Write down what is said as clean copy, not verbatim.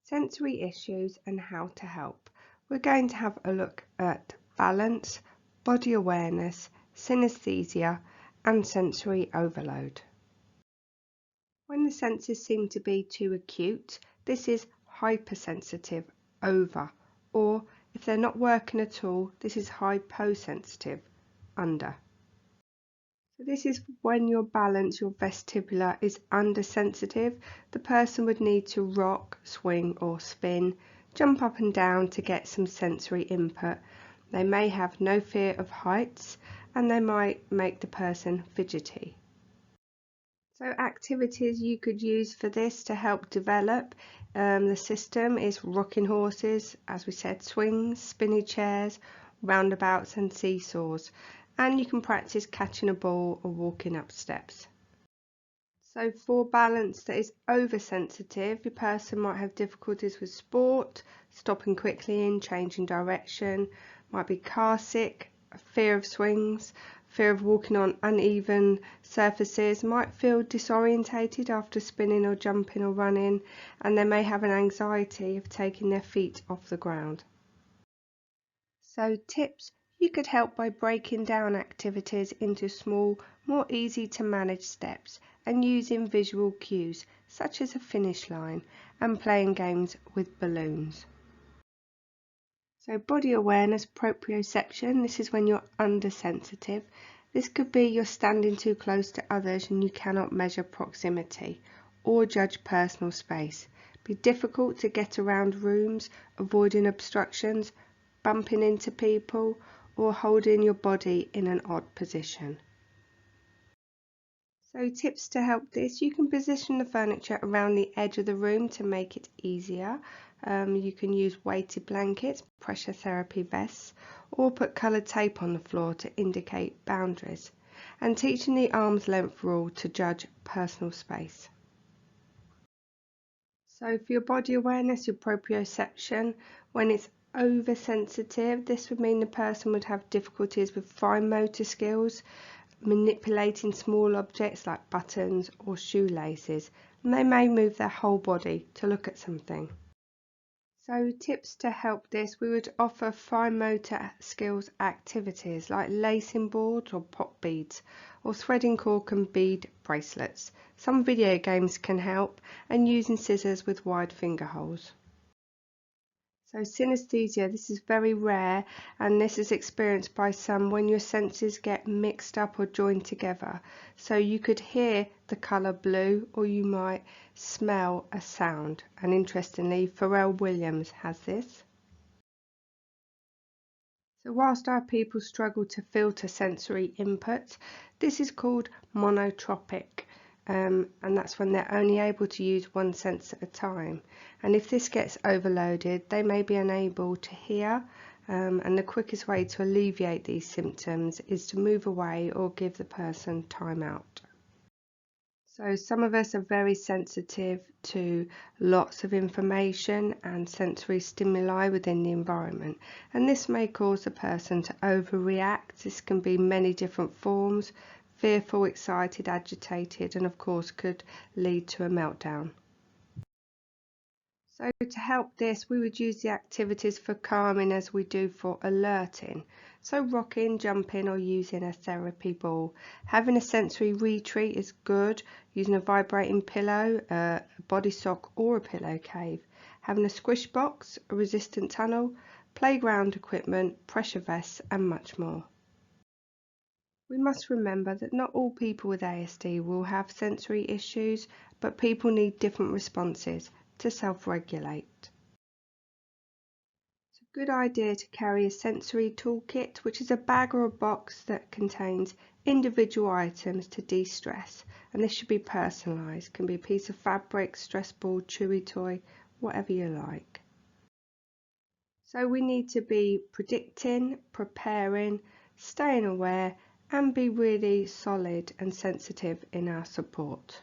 Sensory issues and how to help. We're going to have a look at balance, body awareness, synesthesia and sensory overload. When the senses seem to be too acute, this is hypersensitive, over, or if they're not working at all, this is hyposensitive, under. So this is when your balance, your vestibular, is undersensitive. The person would need to rock, swing or spin, jump up and down to get some sensory input. They may have no fear of heights and they might make the person fidgety. So activities you could use for this to help develop the system is rocking horses, as we said, swings, spinny chairs, roundabouts and seesaws. And you can practice catching a ball or walking up steps. So for balance that is oversensitive, your person might have difficulties with sport, stopping quickly and changing direction, might be car sick, fear of swings, fear of walking on uneven surfaces, might feel disorientated after spinning or jumping or running, and they may have an anxiety of taking their feet off the ground. So tips. You could help by breaking down activities into small, more easy to manage steps and using visual cues such as a finish line and playing games with balloons. So body awareness, proprioception, this is when you're undersensitive. This could be you're standing too close to others and you cannot measure proximity or judge personal space. Be difficult to get around rooms, avoiding obstructions, bumping into people, or holding your body in an odd position. So tips to help this, you can position the furniture around the edge of the room to make it easier. You can use weighted blankets, pressure therapy vests, or put coloured tape on the floor to indicate boundaries. And teaching the arm's length rule to judge personal space. So for your body awareness, your proprioception, when it's oversensitive, this would mean the person would have difficulties with fine motor skills, manipulating small objects like buttons or shoelaces, and they may move their whole body to look at something. So tips to help this, we would offer fine motor skills activities like lacing boards or pop beads, or threading cork and bead bracelets. Some video games can help, and using scissors with wide finger holes. So synesthesia, this is very rare, and this is experienced by some when your senses get mixed up or joined together. So you could hear the colour blue, or you might smell a sound. And interestingly, Pharrell Williams has this. So whilst our people struggle to filter sensory input, this is called monotropic. And that's when they're only able to use one sense at a time. And if this gets overloaded, they may be unable to hear, and the quickest way to alleviate these symptoms is to move away or give the person time out. So some of us are very sensitive to lots of information and sensory stimuli within the environment, and this may cause a person to overreact. This can be many different forms: fearful, excited, agitated, and of course could lead to a meltdown. So to help this, we would use the activities for calming as we do for alerting. So rocking, jumping, or using a therapy ball. Having a sensory retreat is good, using a vibrating pillow, a body sock or a pillow cave. Having a squish box, a resistant tunnel, playground equipment, pressure vests and much more. We must remember that not all people with ASD will have sensory issues, but people need different responses to self-regulate. It's a good idea to carry a sensory toolkit, which is a bag or a box that contains individual items to de-stress, and this should be personalised. It can be a piece of fabric, stress ball, chewy toy, whatever you like. So we need to be predicting, preparing, staying aware, and be really solid and sensitive in our support.